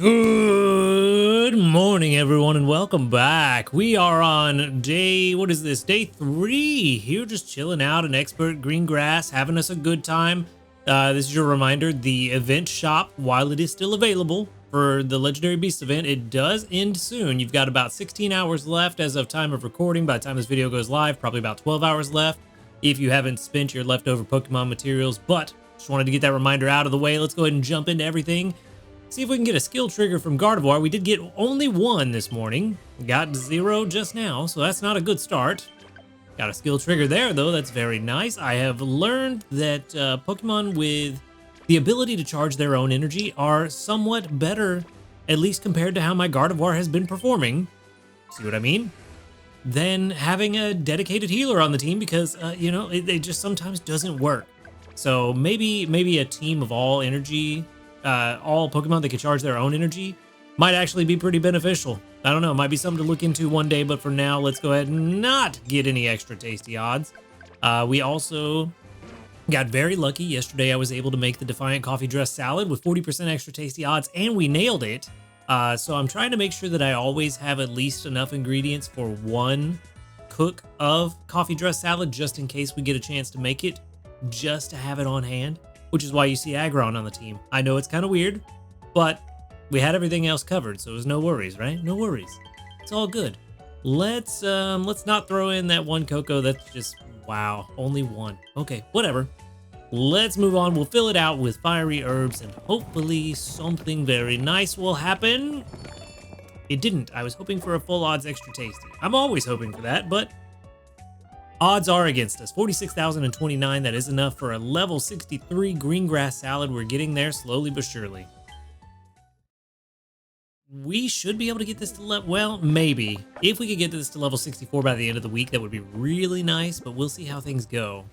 Good morning, everyone, and welcome back. We are on day, what is this? Day 3. Here just chilling out in expert green grass, having us a good time. This is your reminder, the event shop, while it is still available for the Legendary Beast event, it does end soon. You've got about 16 hours left as of time of recording. By the time this video goes live, probably about 12 hours left if you haven't spent your leftover Pokemon materials. But just wanted to get that reminder out of the way. Let's go ahead and jump into everything. See if we can get a skill trigger from Gardevoir. We did get only one this morning. Got 0 just now, so that's not a good start. Got a skill trigger there, though. That's very nice. I have learned that Pokemon with the ability to charge their own energy are somewhat better, at least compared to how my Gardevoir has been performing. See what I mean? Than having a dedicated healer on the team because, it just sometimes doesn't work. So maybe a team of all energy, all Pokemon that can charge their own energy might actually be pretty beneficial. I don't know, it might be something to look into one day, but for now, let's go ahead and not get any extra tasty odds. We also got very lucky. Yesterday, I was able to make the Defiant Coffee Dress Salad with 40% extra tasty odds, and we nailed it. So I'm trying to make sure that I always have at least enough ingredients for one cook of Coffee Dress Salad, just in case we get a chance to make it, just to have it on hand. Which is why you see Aggron on the team. I know it's kind of weird, but we had everything else covered, so it was no worries, right? No worries. It's all good. Let's not throw in that one Cocoa. That's just, wow, only one. Okay, whatever. Let's move on. We'll fill it out with fiery herbs, and hopefully something very nice will happen. It didn't. I was hoping for a full odds extra tasty. I'm always hoping for that, but odds are against us. 46,029, that is enough for a level 63 green grass salad. We're getting there slowly but surely. We should be able to get this to level, well, maybe. If we could get this to level 64 by the end of the week, that would be really nice, but we'll see how things go.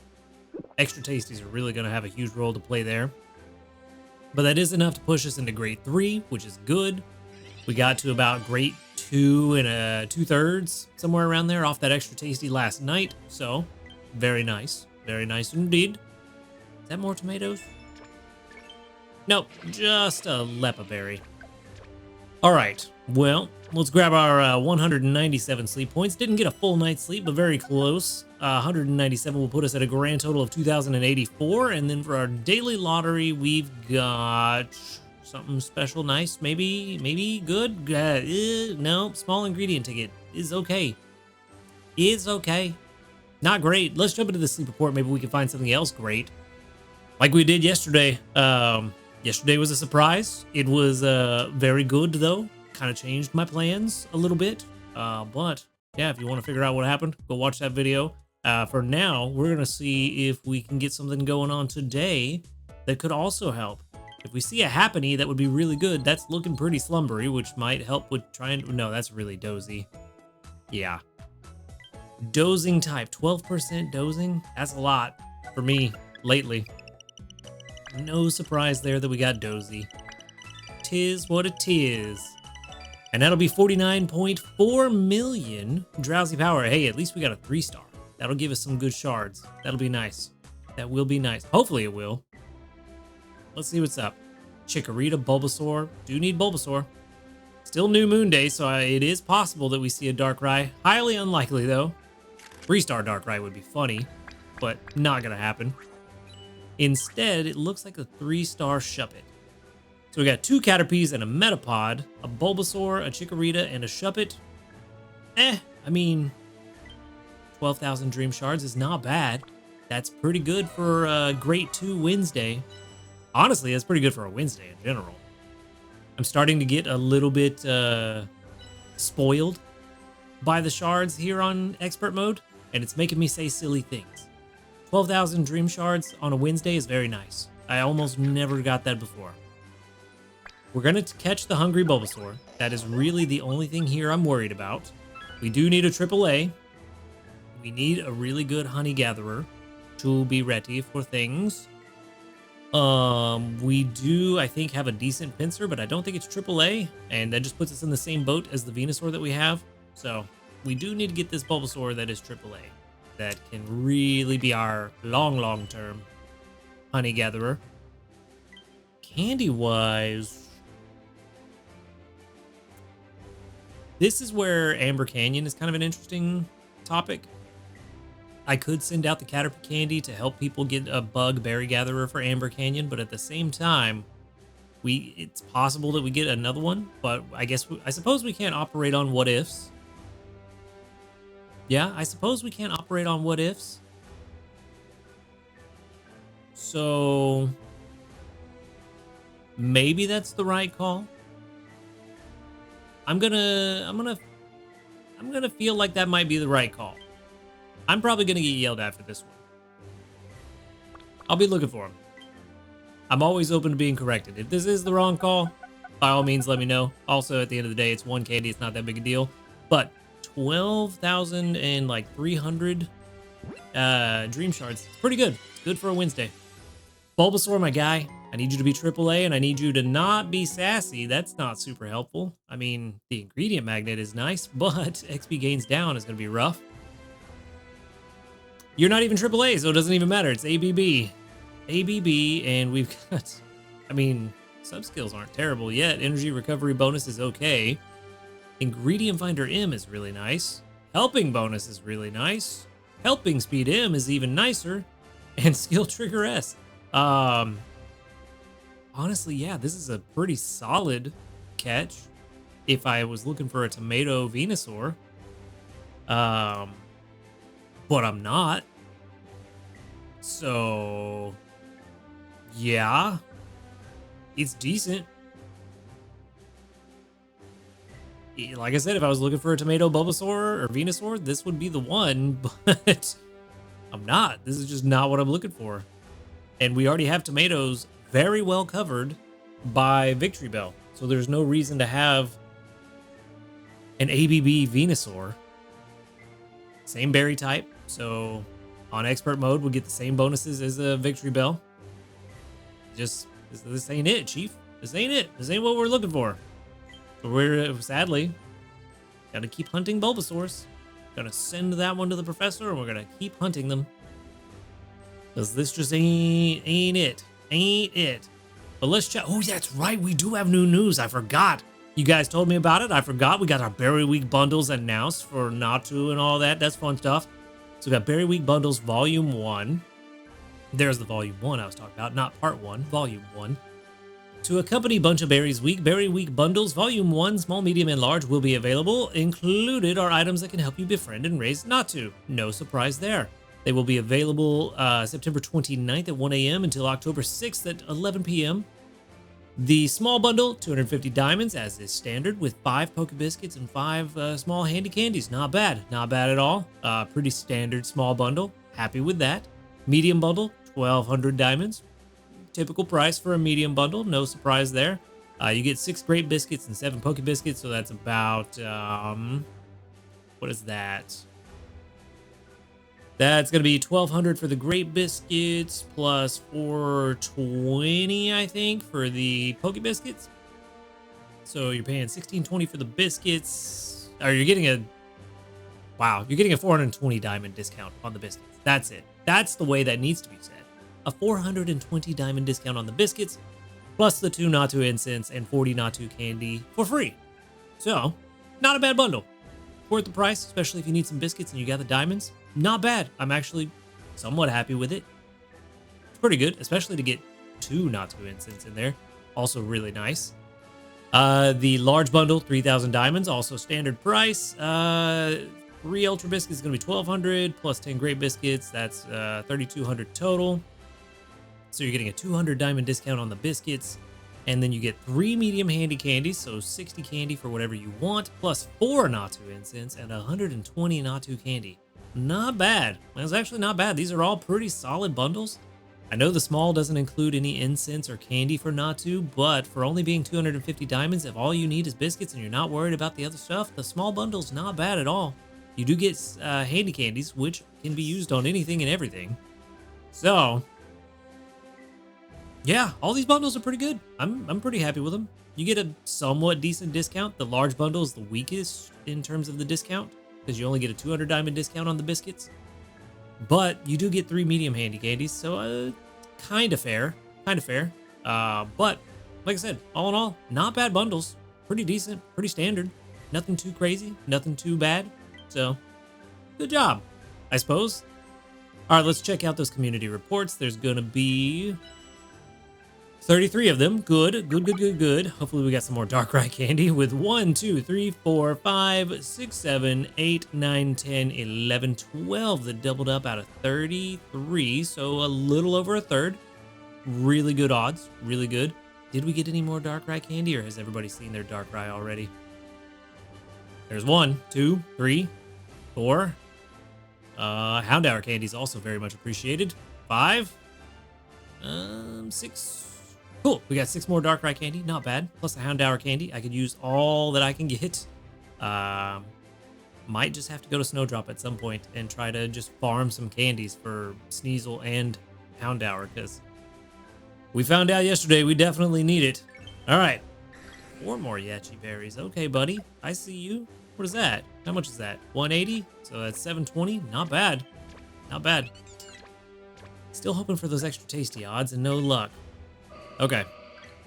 Extra tasties are really going to have a huge role to play there. But that is enough to push us into grade 3, which is good. We got to about grade 2 and 2/3, somewhere around there, off that extra tasty last night. So, very nice indeed. Is that more tomatoes? Nope, just a Lepa berry. All right, well, let's grab our 197 sleep points. Didn't get a full night's sleep, but very close. 197 will put us at a grand total of 2,084, and then for our daily lottery, we've got something special, nice, maybe good. No, small ingredient ticket is okay. Is okay. Not great. Let's jump into the sleep report. Maybe we can find something else great, like we did yesterday. Yesterday was a surprise. It was very good though. Kind of changed my plans a little bit. But yeah, if you want to figure out what happened, go watch that video. For now, we're gonna see if we can get something going on today that could also help. If we see a Happiny, that would be really good. That's looking pretty slumbery, which might help with trying to... No, that's really dozy. Yeah. Dozing type. 12% dozing? That's a lot for me lately. No surprise there that we got dozy. Tis what it is. And that'll be 49.4 million drowsy power. Hey, at least we got a 3-star. That'll give us some good shards. That'll be nice. That will be nice. Hopefully it will. Let's see what's up. Chikorita, Bulbasaur. Do need Bulbasaur. Still New Moon Day, so it is possible that we see a Darkrai. Highly unlikely, though. 3-star Darkrai would be funny, but not gonna happen. Instead, it looks like a 3-star Shuppet. So we got 2 Caterpies and a Metapod, a Bulbasaur, a Chikorita, and a Shuppet. I mean, 12,000 Dream Shards is not bad. That's pretty good for Grade 2 Wednesday. Honestly, that's pretty good for a Wednesday in general. I'm starting to get a little bit spoiled by the shards here on expert mode, and it's making me say silly things. 12,000 Dream Shards on a Wednesday is very nice. I almost never got that before. We're going to catch the hungry Bulbasaur. That is really the only thing here I'm worried about. We do need a AAA. We need a really good Honey Gatherer to be ready for things. We do, I think, have a decent Pinsir, but I don't think it's AAA, and that just puts us in the same boat as the Venusaur that we have. So we do need to get this Bulbasaur that is AAA. That can really be our long-term Honey Gatherer. Candy-wise, This is where Amber Canyon is kind of an interesting topic. I could send out the Caterpie candy to help people get a bug berry gatherer for Amber Canyon, but at the same time, it's possible that we get another one, but I suppose we can't operate on what ifs. Yeah, I suppose we can't operate on what ifs. So maybe that's the right call. I'm gonna feel like that might be the right call. I'm probably gonna get yelled at for this one. I'll be looking for him. I'm always open to being corrected. If this is the wrong call, by all means, let me know. Also, at the end of the day, it's one candy. It's not that big a deal. But 12,300 dream shards. It's pretty good. It's good for a Wednesday. Bulbasaur, my guy. I need you to be AAA, and I need you to not be sassy. That's not super helpful. I mean, the ingredient magnet is nice, but XP gains down is going to be rough. You're not even AAA, so it doesn't even matter. It's ABB. ABB, and we've got, I mean, sub skills aren't terrible yet. Energy recovery bonus is okay. Ingredient finder M is really nice. Helping bonus is really nice. Helping speed M is even nicer. And skill trigger S. Honestly, yeah, this is a pretty solid catch. If I was looking for a tomato Venusaur. But I'm not. So, yeah, it's decent. Like I said, if I was looking for a tomato Bulbasaur or Venusaur, this would be the one, but I'm not. This is just not what I'm looking for. And we already have tomatoes very well covered by Victory Bell. So there's no reason to have an ABB Venusaur. Same berry type. So on expert mode, we'll get the same bonuses as a Victory Bell. Just, this ain't it, Chief. This ain't it. This ain't what we're looking for. So we're, sadly, gotta keep hunting Bulbasaurs. Gonna send that one to the professor, and we're gonna keep hunting them. Because this just ain't it. Ain't it. But let's check. Oh, that's right. We do have new news. I forgot. You guys told me about it. I forgot. We got our Berry Week bundles announced for Natu and all that. That's fun stuff. So we got Berry Week bundles Volume 1. There's the Volume 1 I was talking about, not Part 1, Volume 1. To accompany Bunch of Berries Week, Berry Week bundles Volume 1, small, medium, and large will be available. Included are items that can help you befriend and raise Natu. No surprise there. They will be available September 29th at 1 a.m. until October 6th at 11 p.m. The small bundle, 250 diamonds, as is standard, with 5 Poke Biscuits and 5 small handy candies. Not bad. Not bad at all. Pretty standard small bundle. Happy with that. Medium bundle, 1,200 diamonds. Typical price for a medium bundle. No surprise there. You get 6 Great Biscuits and 7 Poke Biscuits, so that's about... what is that? That's going to be 1,200 for the Great Biscuits, plus 420, I think, for the Poke Biscuits. So you're paying 1,620 for the biscuits. Or you're getting a... Wow, you're getting a 420 diamond discount on the biscuits. That's it. That's the way that needs to be said. A 420 diamond discount on the biscuits, plus the 2 Natu incense and 40 Natu candy for free. So, not a bad bundle. Worth the price, especially if you need some biscuits and you got the diamonds. Not bad. I'm actually somewhat happy with it. It's pretty good, especially to get 2 Natu incense in there. Also really nice. The large bundle, 3,000 diamonds, also standard price. 3 Ultra Biscuits is going to be 1,200, plus 10 Great Biscuits. That's 3,200 total. So you're getting a 200 diamond discount on the biscuits. And then you get 3 medium handy candies, so 60 candy for whatever you want, plus 4 Natu incense and 120 Natu candy. Not bad. That's actually not bad. These are all pretty solid bundles. I know the small doesn't include any incense or candy for Natu, but for only being 250 diamonds, if all you need is biscuits and you're not worried about the other stuff, the small bundle's not bad at all. You do get handy candies, which can be used on anything and everything. So, yeah, all these bundles are pretty good. I'm pretty happy with them. You get a somewhat decent discount. The large bundle is the weakest in terms of the discount, because you only get a 200 diamond discount on the biscuits. But you do get 3 medium handy candies, so kind of fair. Kind of fair. But, like I said, all in all, not bad bundles. Pretty decent, pretty standard. Nothing too crazy, nothing too bad. So, good job, I suppose. All right, let's check out those community reports. There's gonna be 33 of them. Good, good, good, good, good. Hopefully we got some more Darkrai candy with 1, 2, 3, 4, 5, 6, 7, 8, 9, 10, 11, 12 that doubled up out of 33. So a little over a third. Really good odds, really good. Did we get any more Darkrai candy, or has everybody seen their Darkrai already? There's 1, 2, 3, 4. Houndour candy is also very much appreciated. 5, 6. Cool, we got 6 more Darkrai candy, not bad. Plus a Houndour candy. I could use all that I can get. Might just have to go to Snowdrop at some point and try to just farm some candies for Sneasel and Houndour, because we found out yesterday we definitely need it. All right, 4 more Yachi berries. Okay, buddy, I see you. What is that? How much is that? 180? So that's 720. Not bad. Not bad. Still hoping for those extra tasty odds and no luck. Okay.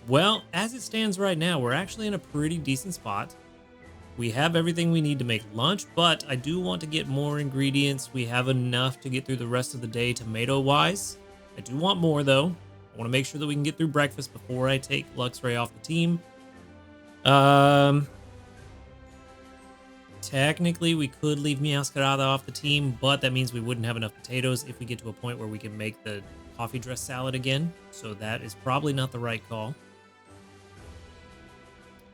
Well, as it stands right now, we're actually in a pretty decent spot. We have everything we need to make lunch, but I do want to get more ingredients. We have enough to get through the rest of the day tomato-wise. I do want more, though. I want to make sure that we can get through breakfast before I take Luxray off the team. Technically, we could leave Meowscarada off the team, but that means we wouldn't have enough potatoes if we get to a point where we can make the coffee dress salad again. So that is probably not the right call.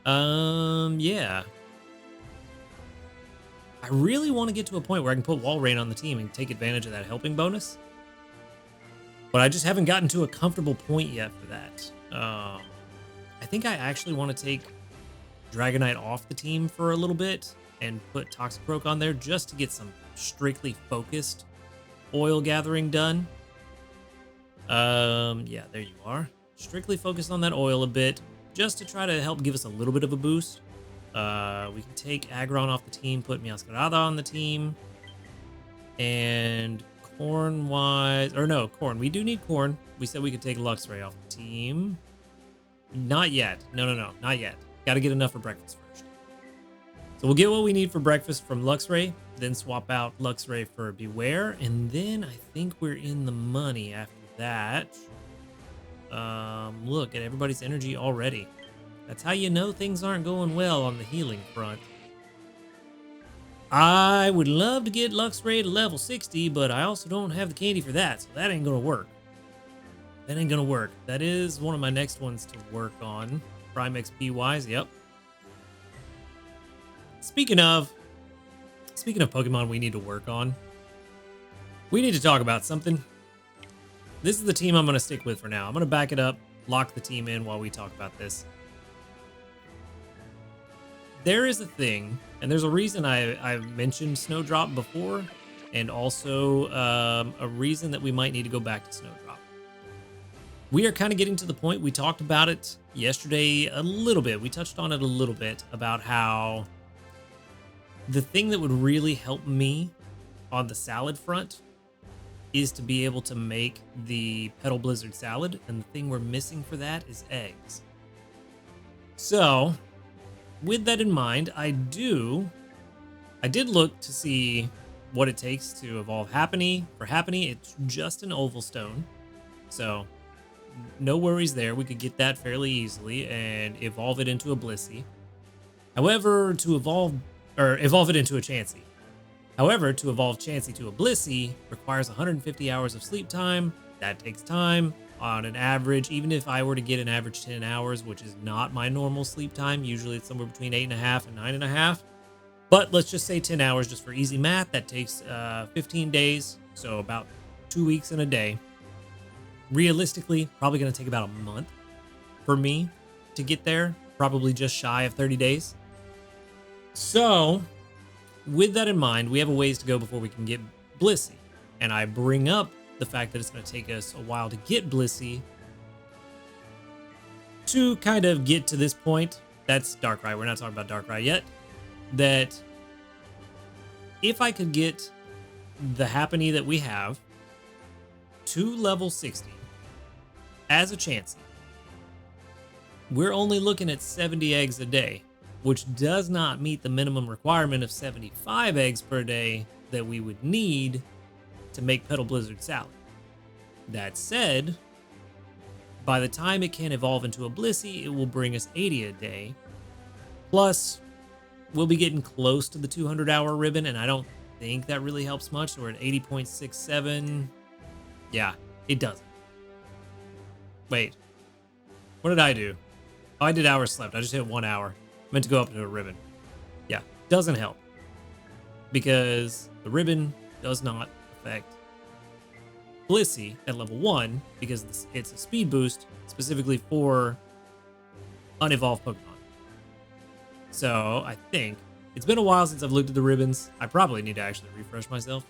Yeah. I really want to get to a point where I can put Walrein on the team and take advantage of that helping bonus. But I just haven't gotten to a comfortable point yet for that. I think I actually want to take Dragonite off the team for a little bit and put Toxicroak on there just to get some strictly focused oil gathering done. Yeah, there you are. Strictly focused on that oil a bit, just to try to help give us a little bit of a boost. We can take Aggron off the team, put Meowscarada on the team, and corn-wise, or no, corn. We do need corn. We said we could take Luxray off the team. Not yet. No, not yet. Got to get enough for breakfast first. So we'll get what we need for breakfast from Luxray, then swap out Luxray for Beware, and then I think we're in the money after that. Look at everybody's energy already. That's how you know things aren't going well on the healing front. I would love to get Luxray to level 60, but I also don't have the candy for that, so that ain't gonna work. That ain't gonna work. That is one of my next ones to work on. Prime XP wise, yep. Speaking of Pokemon we need to work on, we need to talk about something. This is the team I'm going to stick with for now. I'm going to back it up, lock the team in while we talk about this. There is a thing, and there's a reason I've mentioned Snowdrop before, and also a reason that we might need to go back to Snowdrop. We are kind of getting to the point, we talked about it yesterday a little bit. We touched on it a little bit about how the thing that would really help me on the salad front is to be able to make the Petal Blizzard salad, and the thing we're missing for that is eggs. So, with that in mind, I did look to see what it takes to evolve Happiny. For Happiny, it's just an oval stone, so no worries there. We could get that fairly easily and evolve it into a Blissey. However, to evolve it into a Chansey. However, to evolve Chansey to a Blissey requires 150 hours of sleep time. That takes time. On an average, even if I were to get an average 10 hours, which is not my normal sleep time, usually it's somewhere between 8.5 and 9.5. But let's just say 10 hours just for easy math. That takes 15 days, so about 2 weeks and a day. Realistically, probably going to take about a month for me to get there. Probably just shy of 30 days. So, with that in mind, we have a ways to go before we can get Blissey. And I bring up the fact that it's going to take us a while to get Blissey to kind of get to this point. That's Darkrai. We're not talking about Darkrai yet. That if I could get the Happiny that we have to level 60 as a Chansey, we're only looking at 70 eggs a day. which does not meet the minimum requirement of 75 eggs per day that we would need to make Petal Blizzard Salad. That said, by the time it can evolve into a Blissey, it will bring us 80 a day. Plus, we'll be getting close to the 200-hour ribbon, and I don't think that really helps much. So we're at 80.67. Yeah, it doesn't. Wait, what did I do? Oh, I did hours slept. I just hit 1 hour. Meant to go up to a ribbon. Yeah, doesn't help. Because the ribbon does not affect Blissey at level 1, because it's a speed boost specifically for unevolved Pokemon. So I think it's been a while since I've looked at the ribbons. I probably need to actually refresh myself.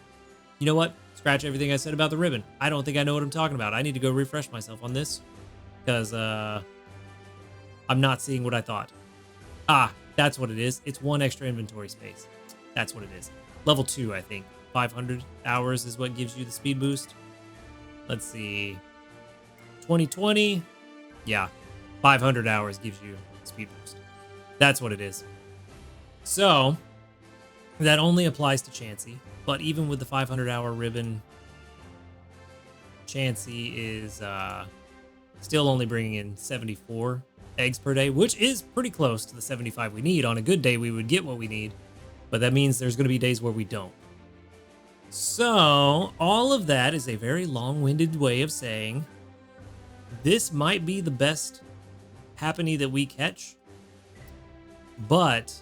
You know what? Scratch everything I said about the ribbon. I don't think I know what I'm talking about. I need to go refresh myself on this because I'm not seeing what I thought. Ah, that's what it is. It's 1 extra inventory space. That's what it is. Level 2, I think. 500 hours is what gives you the speed boost. Let's see. 2020. Yeah. 500 hours gives you speed boost. That's what it is. So, that only applies to Chansey. But even with the 500-hour ribbon, Chansey is still only bringing in 74 eggs per day, which is pretty close to the 75 we need. On a good day, we would get what we need. But that means there's going to be days where we don't. So, all of that is a very long-winded way of saying this might be the best Happiny that we catch, but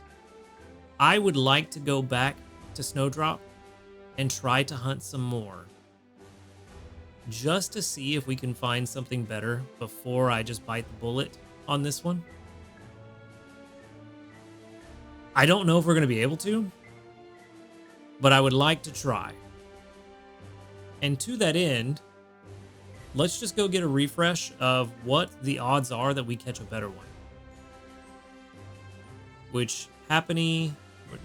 I would like to go back to Snowdrop and try to hunt some more, just to see if we can find something better before I just bite the bullet on this one. I don't know if we're going to be able to, but I would like to try. And to that end, let's just go get a refresh of what the odds are that we catch a better one. Which Happiny,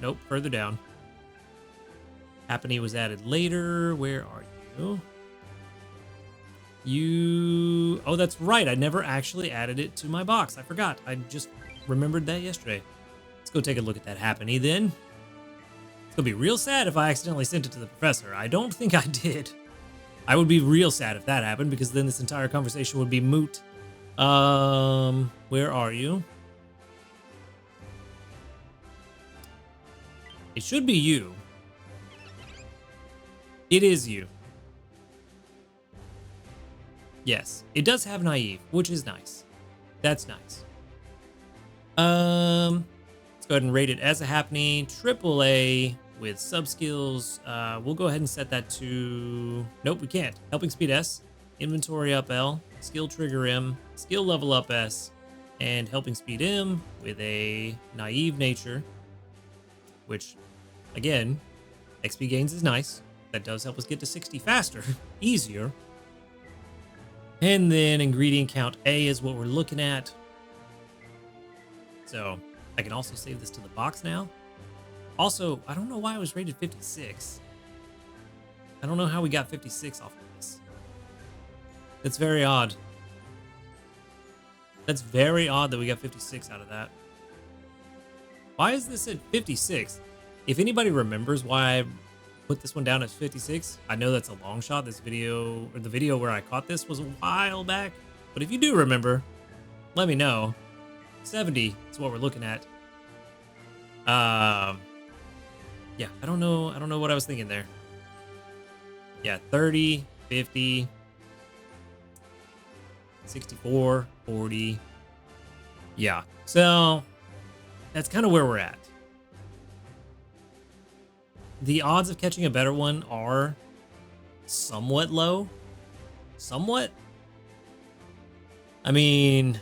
nope, further down. Happiny was added later. Where are you? Oh, that's right. I never actually added it to my box. I forgot. I just remembered that yesterday. Let's go take a look at that Happiny then. It's gonna be real sad if I accidentally sent it to the professor. I don't think I did. I would be real sad if that happened, because then this entire conversation would be moot. Where are you? It should be you. It is you. Yes, it does have naive, which is nice. That's nice. Let's go ahead and rate it as a Happiny, AAA with sub skills. We'll go ahead and set that to, nope, we can't. Helping speed S, inventory up L, skill trigger M, skill level up S, and helping speed M with a naive nature, which again, XP gains is nice. That does help us get to 60 faster, easier. And then ingredient count A is what we're looking at. So I can also save this to the box now. Also, I don't know why I was rated 56. I don't know how we got 56 off of this. That's very odd. That's very odd that we got 56 out of that. Why is this at 56? If anybody remembers why I put this one down at 56, I know that's a long shot. This video, or the video where I caught this, was a while back. But if you do remember, let me know. 70 is what we're looking at. Yeah, I don't know what I was thinking there. Yeah, 30, 50, 64, 40. Yeah, so that's kind of where we're at. The odds of catching a better one are somewhat low. Somewhat? I mean,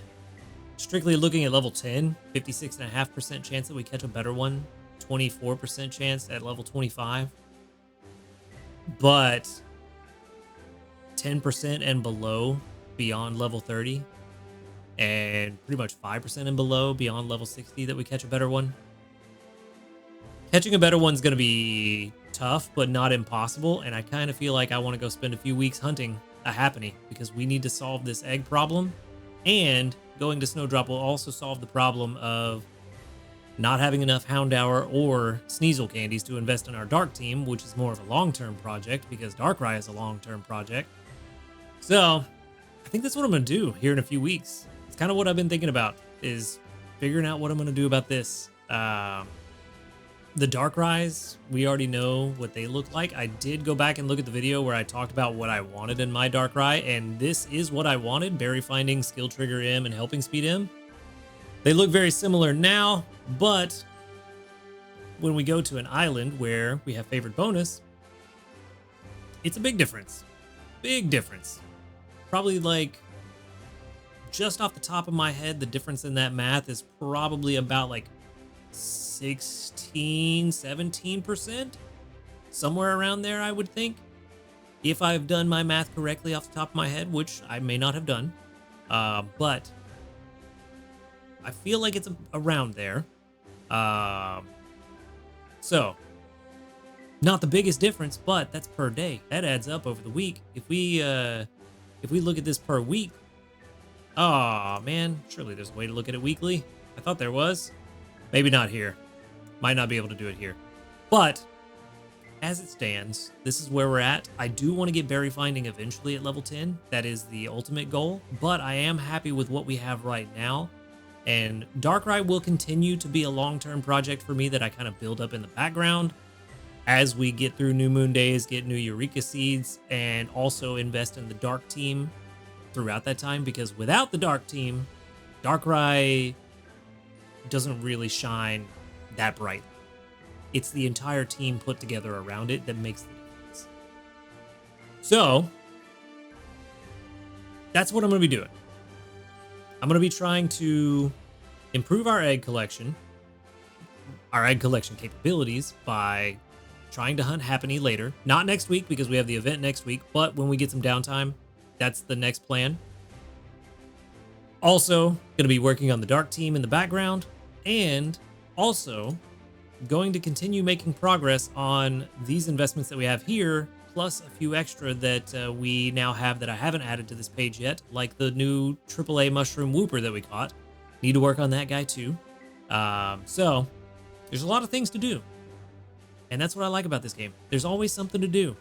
strictly looking at level 10, 56.5% chance that we catch a better one. 24% chance at level 25. But 10% and below beyond level 30. And pretty much 5% and below beyond level 60 that we catch a better one. Catching a better one's going to be tough, but not impossible. And I kind of feel like I want to go spend a few weeks hunting a Happiny, because we need to solve this egg problem. And going to Snowdrop will also solve the problem of not having enough Houndour or Sneasel candies to invest in our Dark team, which is more of a long-term project because Darkrai is a long-term project. So I think that's what I'm going to do here in a few weeks. It's kind of what I've been thinking about, is figuring out what I'm going to do about this. The Darkrai's, we already know what they look like. I did go back and look at the video where I talked about what I wanted in my Darkrai, and this is what I wanted: Berry Finding, Skill Trigger M, and Helping Speed M. They look very similar now, but when we go to an island where we have favored bonus, it's a big difference. Big difference. Probably like, just off the top of my head, the difference in that math is probably about like 16, 17%. Somewhere around there, I would think. If I've done my math correctly off the top of my head, which I may not have done. But I feel like it's around there. So, not the biggest difference, but that's per day. That adds up over the week. If we look at this per week, oh man, surely there's a way to look at it weekly. I thought there was. Maybe not here. Might not be able to do it here. But as it stands, this is where we're at. I do want to get Berry Finding eventually at level 10. That is the ultimate goal. But I am happy with what we have right now. And Darkrai will continue to be a long-term project for me that I kind of build up in the background as we get through New Moon Days, get new Eureka Seeds, and also invest in the Dark team throughout that time, because without the Dark team, Darkrai doesn't really shine that bright. It's the entire team put together around it that makes the difference. So, that's what I'm going to be doing. I'm going to be trying to improve our egg collection capabilities by trying to hunt Happiny later. Not next week because we have the event next week, but when we get some downtime, that's the next plan. Also, going to be working on the Dark team in the background, and also going to continue making progress on these investments that we have here, plus a few extra that we now have that I haven't added to this page yet, like the new AAA Mushroom Whooper that we caught. Need to work on that guy too. So, there's a lot of things to do. And that's what I like about this game. There's always something to do.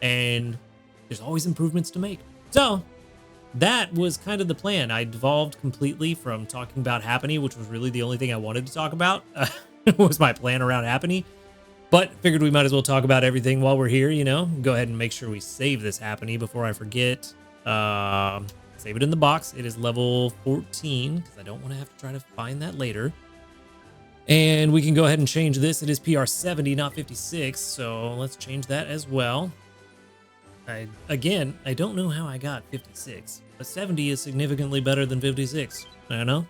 And there's always improvements to make. So, that was kind of the plan. I devolved completely from talking about Happiny, which was really the only thing I wanted to talk about. Was my plan around Happiny. But figured we might as well talk about everything while we're here, you know. Go ahead and make sure we save this Happiny before I forget. Save it in the box. It is level 14, because I don't want to have to try to find that later. And we can go ahead and change this. It is PR 70, not 56, so let's change that as well. I don't know how I got 56, but 70 is significantly better than 56. I don't know.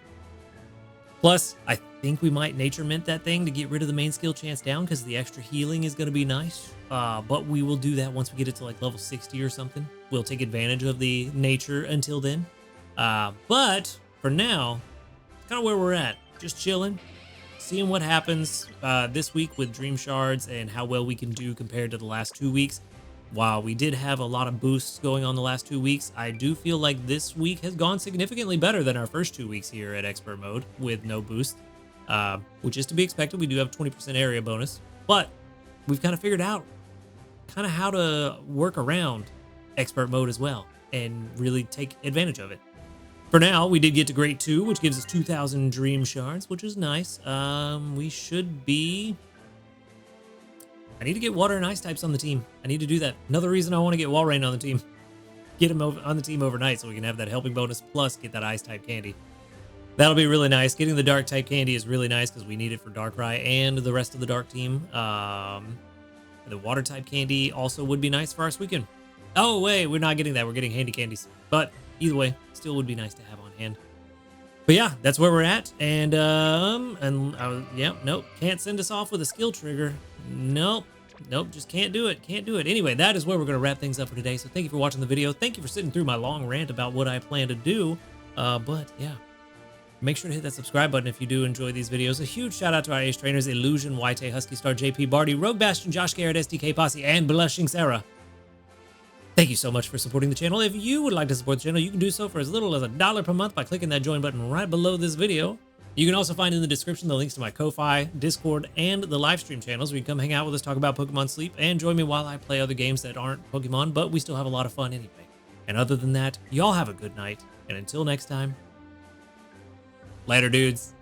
Plus, I think we might Nature Mint that thing to get rid of the main skill chance down, because the extra healing is going to be nice. But we will do that once we get it to like level 60 or something. We'll take advantage of the nature until then. But for now, kind of where we're at. Just chilling, seeing what happens this week with Dream Shards and how well we can do compared to the last 2 weeks. While we did have a lot of boosts going on the last 2 weeks, I do feel like this week has gone significantly better than our first 2 weeks here at Expert Mode with no boost, which is to be expected. We do have 20% area bonus, but we've kind of figured out kind of how to work around Expert Mode as well and really take advantage of it. For now, we did get to Grade 2, which gives us 2,000 Dream Shards, which is nice. We should be... I need to get Water and Ice types on the team. I need to do that. Another reason I want to get Walrein on the team. Get him on the team overnight so we can have that helping bonus, plus get that Ice type candy. That'll be really nice. Getting the Dark type candy is really nice because we need it for Darkrai and the rest of the Dark team. The Water type candy also would be nice for our Suicune. Oh, wait, we're not getting that. We're getting handy candies. But either way, still would be nice to have on hand. But yeah, that's where we're at. And yeah, nope, can't send us off with a skill trigger. Nope, just can't do it. Anyway, that is where we're going to wrap things up for today. So thank you for watching the video. Thank you for sitting through my long rant about what I plan to do. But yeah, make sure to hit that subscribe button if you do enjoy these videos. A huge shout out to our ace trainers, Illusion, YT, Husky Star, JP, Barty, Rogue Bastion, Josh Garrett, SDK Posse, and Blushing Sarah. Thank you so much for supporting the channel. If you would like to support the channel, you can do so for as little as $1 per month by clicking that join button right below this video. You can also find in the description the links to my Ko-Fi, Discord, and the Livestream channels where you can come hang out with us, talk about Pokemon Sleep, and join me while I play other games that aren't Pokemon, but we still have a lot of fun anyway. And other than that, y'all have a good night, and until next time, later dudes.